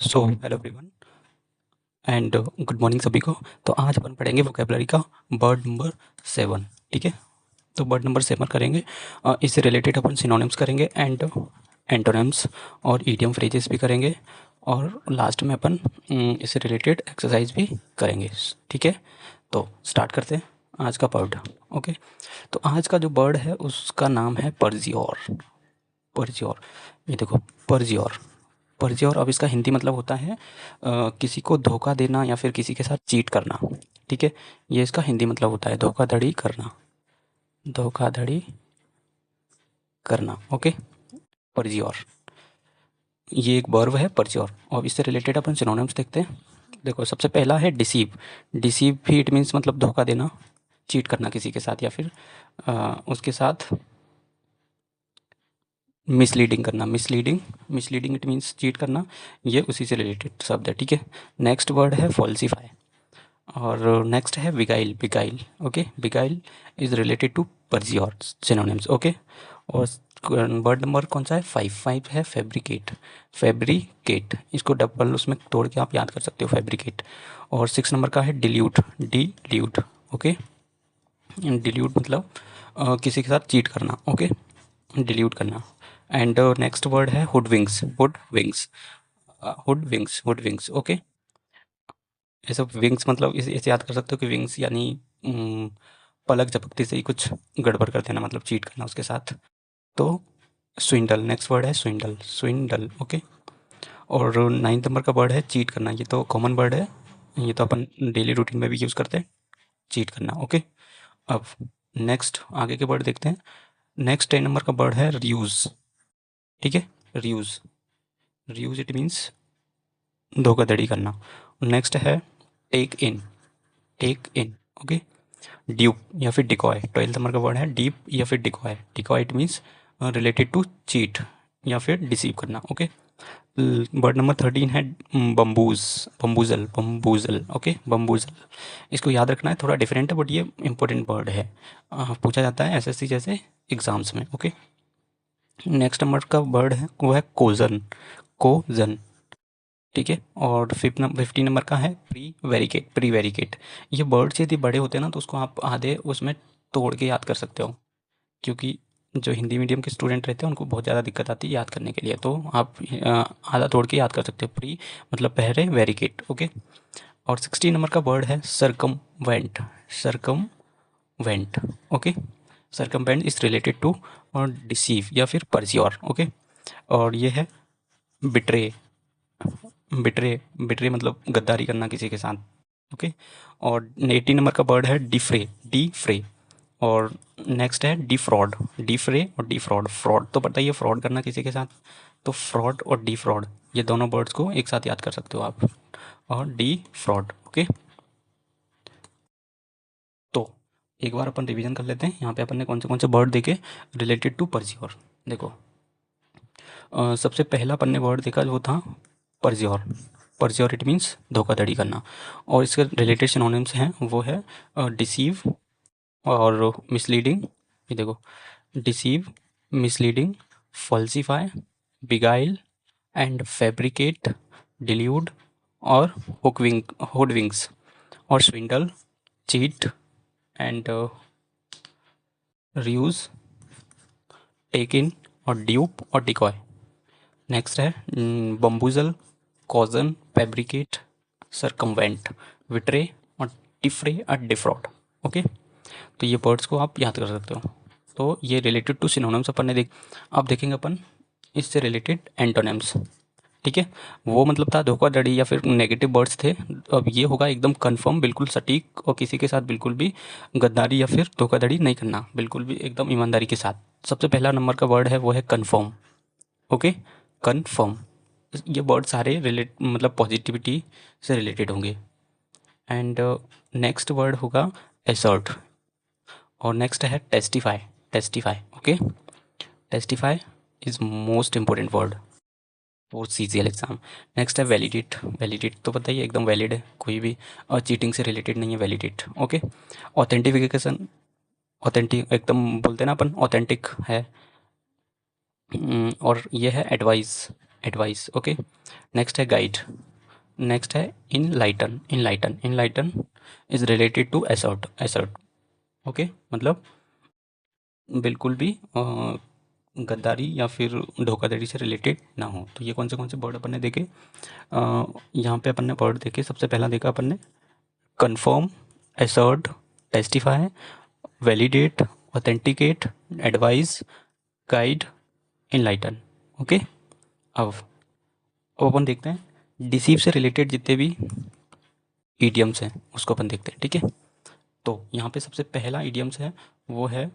So hello everyone and good morning सभी को। तो आज अपन पढ़ेंगे वोकेबलरी का वर्ड नंबर 7। ठीक है, तो वर्ड नंबर 7 करेंगे। इससे रिलेटेड अपन सिनोनिम्स करेंगे एंड एंटोनिम्स और ईडियम फ्रेजेस भी करेंगे, और लास्ट में अपन इससे रिलेटेड एक्सरसाइज भी करेंगे। ठीक है, तो स्टार्ट करते हैं आज का वर्ड। ओके, तो आज का जो वर्ड है उसका नाम है परजियोर। परजियोर, ये देखो, परजियोर। परजियोर, अब इसका हिंदी मतलब होता है किसी को धोखा देना या फिर किसी के साथ चीट करना। ठीक है, ये इसका हिंदी मतलब होता है धोखाधड़ी करना, धोखाधड़ी करना। ओके, परजियोर ये एक वर्ब है परजियोर। और इससे रिलेटेड अपन सिनोनिम्स देखते हैं। देखो, सबसे पहला है डिसीव। डिसीव भी इट मीन्स मतलब धोखा देना, चीट करना किसी के साथ, या फिर उसके साथ मिसलीडिंग करना। Misleading, misleading it means cheat करना, ये उसी से रिलेटेड शब्द है। ठीक है, नेक्स्ट वर्ड है फॉल्सीफाई, और नेक्स्ट है beguile. Beguile, okay, beguile is related to perjure synonyms. Okay, और वर्ड नंबर कौन सा है? 5 है फैब्रिकेट। फैब्रिकेट, इसको डबल उसमें तोड़ के आप याद कर सकते हो, फैब्रिकेट। और 6 नंबर का है डिल्यूट। डिल्यूट, ओके, डिल्यूट मतलब किसी के साथ चीट करना। ओके, डिल्यूट करना। एंड नेक्स्ट वर्ड है हुडविंग्स। हुडविंग्स, हुडविंग्स, हुडविंग्स। ओके, ये सब विंग्स मतलब ऐसे याद कर सकते हो कि विंग्स यानी पलक झपकते से ही कुछ गड़बड़ कर देना, मतलब चीट करना उसके साथ। तो स्विंडल, नेक्स्ट वर्ड है स्विंडल। स्विंडल, ओके। और 9 नंबर का वर्ड है चीट करना। ये तो कॉमन वर्ड है, ये तो अपन डेली रूटीन में भी यूज़ करते हैं, चीट करना। ओके, अब नेक्स्ट आगे के वर्ड देखते हैं। नेक्स्ट 10 नंबर का वर्ड है रियूज़। ठीक है, रियूज़। रियूज़ इट मीन्स धोखाधड़ी करना। नेक्स्ट है take in. Take in, okay. Dupe या फिर डिकॉय, 12 नंबर का वर्ड है डीप या फिर decoy. Decoy it means related to cheat या फिर डिसीव करना। ओके, वर्ड नंबर 13 है बम्बूज। बम्बूजल, बम्बूजल, ओके, बम्बूजल। इसको याद रखना है, थोड़ा डिफरेंट है बट ये इंपॉर्टेंट वर्ड है, पूछा जाता है एसएससी जैसे एग्जाम्स में। ओके, नेक्स्ट नंबर का वर्ड है वो है कोजन। कोजन, ठीक है। और 15 नंबर का है प्री वेरिकेट। प्री वेरिकेट, ये वर्ड्स यदि बड़े होते हैं ना तो उसको आप आधे उसमें तोड़ के याद कर सकते हो, क्योंकि जो हिंदी मीडियम के स्टूडेंट रहते हैं उनको बहुत ज़्यादा दिक्कत आती है याद करने के लिए, तो आप आधा तोड़ के याद कर सकते हो। प्री मतलब पहले, वेरिकेट। ओके, और 16 नंबर का वर्ड है circumvent. Circumvent, okay. Circumvent is related to और डिसीव या फिर परज्योर। ओके, और ये है बिट्रे। बिट्रे, बिट्रे मतलब गद्दारी करना किसी के साथ। ओके, और 18 नंबर का वर्ड है डिफ्रे। डिफ्रे, और नेक्स्ट है डिफ्रॉड। डिफ्रे और डिफ्रॉड, फ्रॉड तो पता ही है, फ्रॉड करना किसी के साथ, तो फ्रॉड और डिफ्रॉड ये दोनों वर्ड्स को एक साथ याद कर सकते हो आप, और डी फ्रॉड। ओके, तो एक बार अपन रिवीजन कर लेते हैं यहाँ पे अपन ने कौन से वर्ड देखे रिलेटेड टू परज्योर। देखो, सबसे पहला अपन ने वर्ड देखा जो था परज्योर। परज्योर इट मीन्स धोखाधड़ी करना, और इसके रिलेटेड सिनोनिम्स हैं वो है डिसीव और मिसलीडिंग। ये देखो, deceive, misleading, falsify, beguile and fabricate, delude और हुडविंग्स और swindle, cheat and ruse, take in और ड्यूप और डिकॉय। नेक्स्ट है बम्बूजल, कॉजन, फैब्रिकेट, सरकमवेंट, विट्रे और डिफ्रे और डिफ्रॉड। ओके, तो ये वर्ड्स को आप याद कर सकते हो। तो ये रिलेटेड टू सिनोनिम्स अपन ने अब देखेंगे अपन इससे रिलेटेड एंटोनिम्स। ठीक है, वो मतलब था धोखाधड़ी या फिर नेगेटिव वर्ड्स थे। अब ये होगा एकदम कंफर्म, बिल्कुल सटीक, और किसी के साथ बिल्कुल भी गद्दारी या फिर धोखाधड़ी नहीं करना, बिल्कुल भी एकदम ईमानदारी के साथ। सबसे पहला नंबर का वर्ड है वो है कन्फर्म। ओके, कन्फर्म, ये वर्ड सारे रिलेट मतलब पॉजिटिविटी से रिलेटेड होंगे। एंड नेक्स्ट वर्ड होगा एसर्ट, और नेक्स्ट है testify. Testify, okay, testify is most important word for CGL exam. Next है वैलिडेट। वैलिडेट तो पता ही है, एकदम वैलिड है, कोई भी चीटिंग से रिलेटेड नहीं है, वैलिडेट। ओके, ऑथेंटिफिकेशन, ऑथेंटिक एकदम बोलते हैं ना अपन, ऑथेंटिक है। और ये है एडवाइस। Advice, okay. नेक्स्ट है गाइड, नेक्स्ट है enlighten, enlighten, enlighten is related to assert, assert, okay, मतलब बिल्कुल भी गद्दारी या फिर धोखाधड़ी से रिलेटेड ना हो। तो ये कौन से वर्ड अपन ने देखे, यहाँ पे अपन ने वर्ड देखे। सबसे पहला देखा अपन ने confirm, assert, testify, validate, authenticate, advice, guide, enlighten, okay. अब अपन देखते हैं डिसीव से रिलेटेड जितने भी ईडियम्स हैं उसको अपन देखते हैं, ठीक है। तो यहाँ पे सबसे पहला ईडियम्स है वो है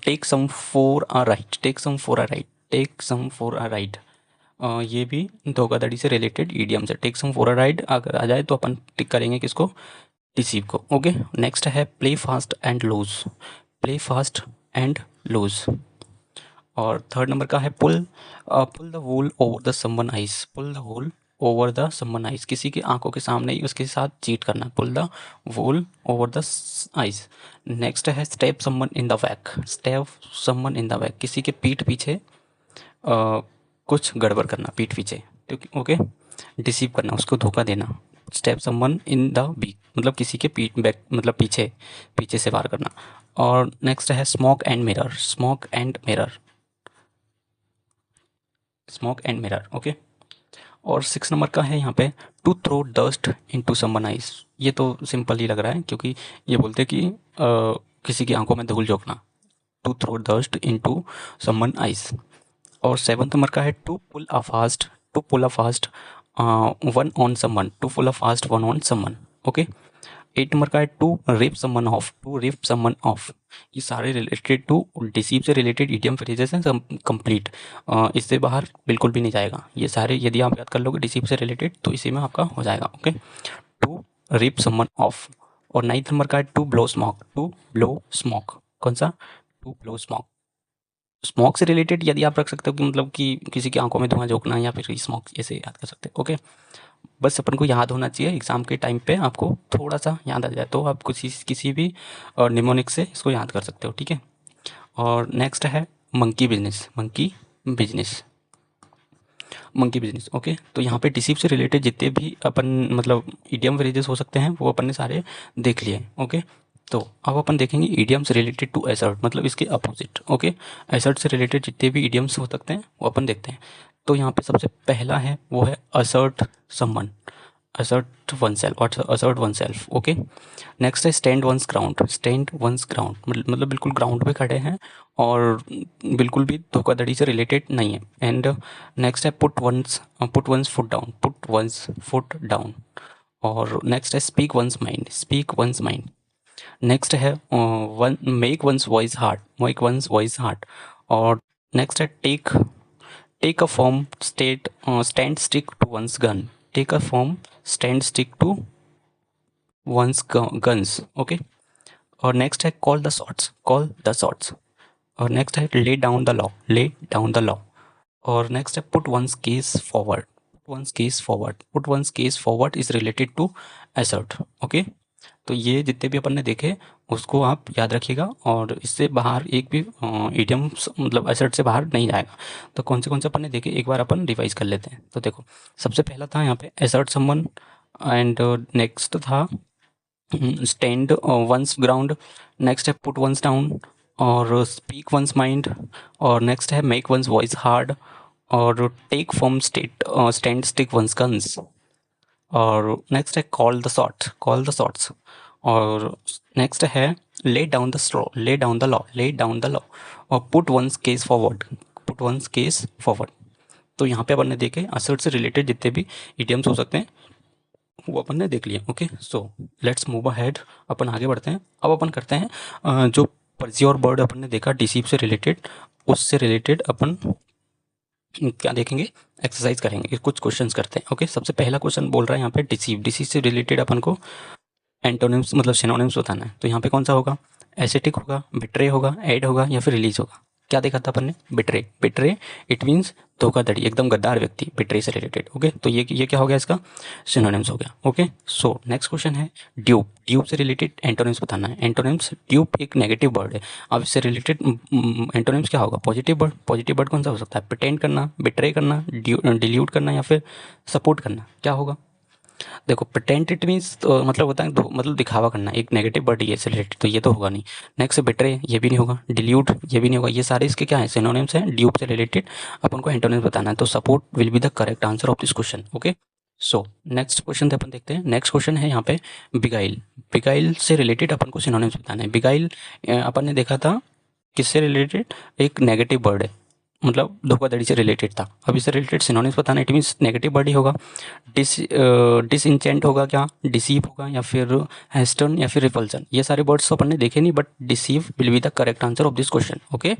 take some for a ride, take some for a ride, take some for a ride. ये भी धोखाधड़ी से रिलेटेड ईडियम्स है। Take some for a ride अगर आ जाए तो अपन टिक करेंगे किसको, डिसीव को, ओके। नेक्स्ट है play fast and loose, play fast and loose. और थर्ड नंबर का है pull, pull the wool over the someone eyes, pull the wool over the someone eyes, किसी की आंखों के सामने ही उसके साथ चीट करना, pull the wool over the eyes. Next है step someone in the back, step someone in the back, किसी के पीठ पीछे कुछ गड़बड़ करना, पीठ पीछे, ओके, डिसीव करना, उसको धोखा देना। Stab someone in the back मतलब किसी के पीठ बैक मतलब पीछे, पीछे से वार करना। और नेक्स्ट है smoke and mirror, smoke and mirror, smoke and mirror, okay. और 6 नंबर का है यहाँ पे to throw dust into someone eyes. ये तो सिंपल ही लग रहा है क्योंकि ये बोलते हैं कि किसी की आंखों में धूल झोंकना, to throw dust into someone eyes. और 7 नंबर का है to pull a fast, to pull a fast one on someone, to pull a fast one on someone, okay. 8 number का है to rip someone off, to rip someone off. ये सारे related to deceive से related idiom phrases हैं complete, इससे बाहर बिल्कुल भी नहीं जाएगा। ये सारे यदि आप याद कर लोगे डिसीव से रिलेटेड तो इसी में आपका हो जाएगा, okay. To rip someone off. और 9th नंबर का है to blow smoke, to blow smoke, कौन सा, टू ब्लो स्मोक। स्मोक से रिलेटेड यदि आप रख सकते हो कि मतलब कि किसी की आंखों में धुआं झोंकना या फिर स्मोक, ऐसे याद कर सकते हो, ओके। बस अपन को याद होना चाहिए एग्ज़ाम के टाइम पे, आपको थोड़ा सा याद आ जाए तो आप किसी भी निमोनिक से इसको याद कर सकते हो, ठीक है। और नेक्स्ट है monkey business, monkey business, monkey business, okay. तो यहाँ पे डिसीव से रिलेटेड जितने भी अपन मतलब ईडियम फ्रेजेस हो सकते हैं वो अपन ने सारे देख लिए, ओके। तो अब अपन देखेंगे ईडियम्स रिलेटेड टू एसर्ट, मतलब इसके अपोजिट, ओके। एसर्ट से रिलेटेड जितने भी ईडियम्स हो सकते हैं वो अपन देखते हैं। तो यहाँ पे सबसे पहला है वो है assert someone, assert oneself or assert oneself, okay. Next है stand one's ground, stand one's ground मतलब बिल्कुल ग्राउंड पे खड़े हैं और बिल्कुल भी धोखाधड़ी से रिलेटेड नहीं है। एंड नेक्स्ट है put one's foot down, put one's foot down. और नेक्स्ट है speak one's mind, speak one's mind. Next है one make one's voice hard, make one's voice hard. और नेक्स्ट है take a form stand stick to one's gun, take a form stand stick to one's guns, okay. और next है call the shots, call the shots. और next है lay down the law, lay down the law. और next है put one's case forward, put one's case forward, put one's case forward is related to assert, okay. तो ये जितने भी अपन ने देखे उसको आप याद रखिएगा और इससे बाहर एक भी इडियम मतलब असर्ट से बाहर नहीं जाएगा। तो कौन से अपन ने देखे एक बार अपन रिवाइज कर लेते हैं। तो देखो सबसे पहला था यहाँ पे असर्ट समवन, एंड नेक्स्ट था स्टैंड वंस ग्राउंड। नेक्स्ट है पुट वंस डाउन और स्पीक वंस माइंड। और नेक्स्ट है मेक वंस वॉइस हार्ड और take form stand stick one's guns. और नेक्स्ट है call the shot, call the shots. और next है lay down the straw, lay down the law, lay down the law. और put one's case forward, put one's case forward. तो यहाँ पे अपन ने देखे असर्ट से रिलेटेड जितने भी इडियम्स हो सकते हैं वो अपन ने देख लिया, okay. So let's move ahead, अपन आगे बढ़ते हैं। अब अपन करते हैं जो पर्जी और बर्ड अपन ने देखा डिसीव से रिलेटेड, उससे रिलेटेड अपन क्या देखेंगे, एक्सरसाइज करेंगे, कुछ क्वेश्चंस करते हैं, ओके। सबसे पहला क्वेश्चन बोल रहा है यहाँ पे डिसीव, डिसीव से रिलेटेड अपन को एंटोनिम्स मतलब सिनोनिम्स बताना है। तो यहाँ पे कौन सा होगा, एसेटिक होगा, बिट्रे होगा, एड होगा या फिर रिलीज होगा। क्या देखा था अपन ने? बिट्रे। बिट्रे इट मीन्स धोखाधड़ी, एकदम गद्दार व्यक्ति, बिट्रे से रिलेटेड। ओके, तो ये क्या हो गया, इसका सिनोनिम्स हो गया। ओके, सो नेक्स्ट क्वेश्चन है ड्यूप। ड्यूप से रिलेटेड एंटोनिम्स बताना है। एंटोनिम्स, ड्यूप एक नेगेटिव वर्ड है, अब इससे रिलेटेड एंटोनिम्स क्या होगा? Positive word. पॉजिटिव वर्ड कौन सा हो सकता है? प्रिटेंड करना, बिट्रे करना, डिल्यूट करना या फिर सपोर्ट करना, क्या होगा? देखो, प्रिटेंड इट मीन्स मतलब होता है मतलब दिखावा करना, एक नेगेटिव वर्ड ये से रिलेटेड, तो ये तो होगा नहीं। नेक्स्ट बेट्रे, ये भी नहीं होगा। डिल्यूट, ये भी नहीं होगा। ये सारे इसके क्या है? सिनोनिम्स हैं। ड्यूप से रिलेटेड अपन को एंटोनिम्स बताना है, तो support will be the correct answer of this question. Okay, so next question अपन देखते हैं। नेक्स्ट क्वेश्चन है यहाँ पे बिगाइल। बिगाइल से रिलेटेड अपन को सिनोनिम्स बताना है। बिगाइल अपन ने देखा था किससे रिलेटेड? एक नेगेटिव वर्ड है, मतलब धोखाधड़ी से रिलेटेड था। अब इससे रिलेटेड सिनोनिम्स बताना, इट मीन्स नेगेटिव वर्ड ही होगा। डिसइंचेंट होगा क्या? डिसीव होगा, या फिर हेस्टर्न, या फिर रिपल्सन। ये सारे वर्ड्स तो अपन ने देखे नहीं, but deceive will be the correct answer of this question. Okay,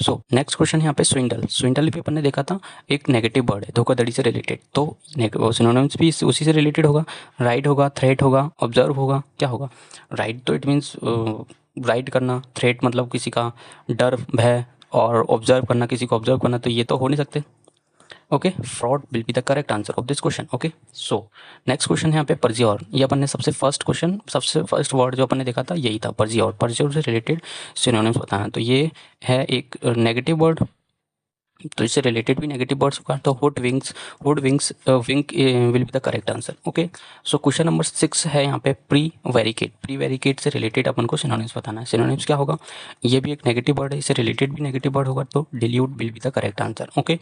so next question यहाँ पे स्विंडल। स्विंडल भी अपन ने देखा था एक नेगेटिव वर्ड है, धोखाधड़ी से रिलेटेड, तो सिनोनिम्स भी उसी से रिलेटेड होगा। राइड होगा, थ्रेट होगा, ऑब्जर्व होगा, क्या होगा? राइड तो इट मीन्स राइड करना, थ्रेट मतलब किसी का डर, भय, और ऑब्जर्व करना, किसी को ऑब्जर्व करना, तो ये तो हो नहीं सकते। Okay, fraud will be the correct answer of this question. Okay, so next question है यहाँ पे परजियोर। ये अपन ने सबसे फर्स्ट वर्ड जो अपन ने देखा था यही था, परजियोर। परजियोर से रिलेटेड सिनोनिम्स बताना, तो ये है एक नेगेटिव वर्ड, तो इससे रिलेटेड भी नेगेटिव वर्ड्स होगा, तो hoodwinks, wink will be the correct answer. Okay, so question number 6 है यहाँ पे प्री वेरिकेट। प्री वेरिकेट से रिलेटेड अपन को सिनोनिम्स बताना है। सिनोनिम्स क्या होगा? ये भी एक नेगेटिव वर्ड है, इससे रिलेटेड भी नेगेटिव वर्ड होगा, तो dilute will be the correct answer. Okay,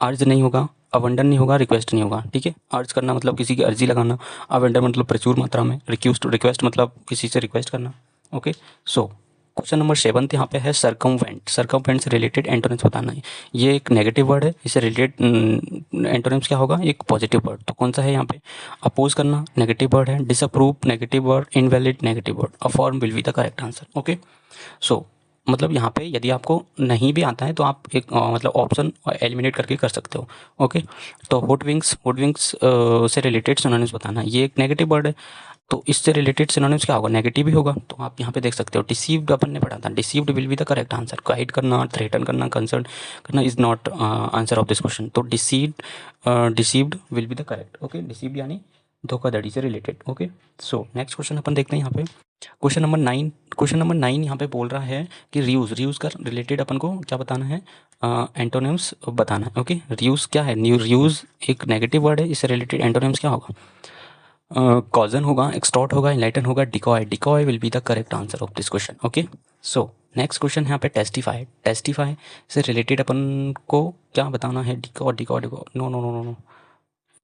अर्ज नहीं होगा, अवंडन नहीं होगा, रिक्वेस्ट नहीं होगा। ठीक है, अर्ज करना मतलब किसी की अर्जी लगाना, अवंडन मतलब प्रचुर मात्रा में, रिक्वेस्ट मतलब किसी से रिक्वेस्ट करना। ओके, सो क्वेश्चन नंबर 7 यहाँ पे है सर्कमवेंट। सर्कमवेंट से रिलेटेड एंटोनिम्स बताना है। ये एक नेगेटिव वर्ड है, इससे रिलेटेड एंटोनिम्स क्या होगा? एक पॉजिटिव वर्ड, तो कौन सा है यहाँ पे? अपोज करना नेगेटिव वर्ड है, disapprove negative word, invalid negative word, affirm will be the correct answer. Okay, so मतलब यहाँ पे यदि आपको नहीं भी आता है तो आप एक मतलब ऑप्शन एलिमिनेट करके कर सकते हो। ओके, तो हुडविंग्स से रिलेटेड सिनोनिम्स बताना। ये एक नेगेटिव वर्ड है, तो इससे रिलेटेड सिनोनिम्स क्या होगा? नेगेटिव ही होगा, तो आप यहाँ पे देख सकते हो। डिसीव्ड अपन ने पढ़ा था, deceived will be the correct answer. Guide करना, थ्रेटन करना, कंसर्न करना is not answer of this question, तो deceived will be the correct. Okay, deceived यानी धोखाधड़ी से रिलेटेड। ओके, सो नेक्स्ट क्वेश्चन अपन देखते हैं यहाँ पे क्वेश्चन नंबर 9। क्वेश्चन नंबर 9 यहाँ पे बोल रहा है कि रियूज़ का रिलेटेड अपन को क्या बताना है? एंटोनिम्स बताना है। ओके, रियूज़ क्या है? रियूज़ एक नेगेटिव वर्ड है, इससे रिलेटेड एंटोनिम्स क्या होगा? कॉजन होगा, एक्सटॉर्ट होगा, इनलाइटन होगा, decoy. Decoy will be the correct answer of this question. Okay, so next question यहाँ पे टेस्टिफाई। टेस्टिफाई से रिलेटेड अपन को क्या बताना है? Decoy decoy decoy no no no no no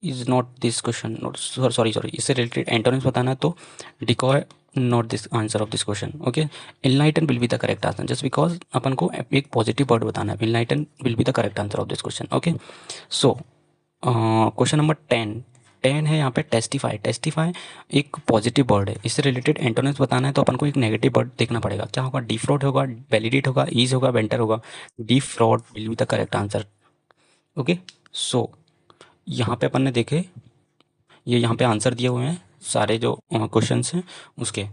is not this question, not sorry, इससे रिलेटेड एंटोनिम्स बताना है, तो decoy not this answer of this question. Okay, enlighten will be the correct answer, just because अपन को एक positive word बताना है। Enlighten will be the correct answer of this question. Okay, so question number 10 है यहाँ पे testify. Testify एक positive word है, इससे रिलेटेड एंटोनिम्स बताना है, तो अपन को एक नेगेटिव वर्ड देखना पड़ेगा। क्या होगा? डिफ्रॉड होगा, वैलिडेट होगा, ईज होगा, वेंटर होगा। Defraud will be the correct answer. Okay, so यहाँ पे अपन ने देखे, ये यहाँ पे आंसर दिए हुए हैं सारे जो क्वेश्चंस हैं उसके।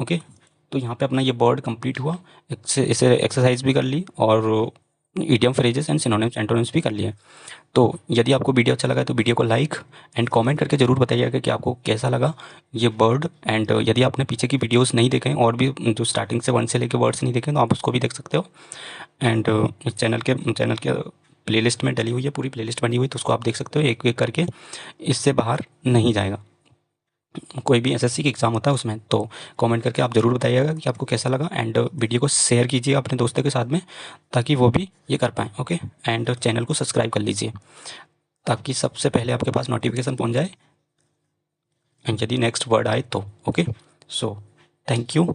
ओके, तो यहाँ पे अपना ये वर्ड कंप्लीट हुआ, इसे एक्सरसाइज भी कर ली, और idiom phrases and synonyms antonyms भी कर लिए। तो यदि आपको वीडियो अच्छा लगा तो वीडियो को लाइक एंड कमेंट करके ज़रूर बताइएगा कि आपको कैसा लगा ये वर्ड। एंड यदि आपने पीछे की वीडियोस नहीं देखे और भी जो स्टार्टिंग से 1 से लेके वर्ड्स नहीं देखे, तो आप उसको भी देख सकते हो। एंड इस चैनल के प्लेलिस्ट में डली हुई है, पूरी प्लेलिस्ट बनी हुई, तो उसको आप देख सकते हो एक एक करके, इससे बाहर नहीं जाएगा। कोई भी एसएससी की एग्ज़ाम होता है उसमें, तो कमेंट करके आप ज़रूर बताइएगा कि आपको कैसा लगा। एंड वीडियो को शेयर कीजिए अपने दोस्तों के साथ में, ताकि वो भी ये कर पाएँ। ओके, एंड चैनल को सब्सक्राइब कर लीजिए, ताकि सबसे पहले आपके पास नोटिफिकेशन पहुंच जाए एंड यदि नेक्स्ट वर्ड आए तो। Okay, so thank you.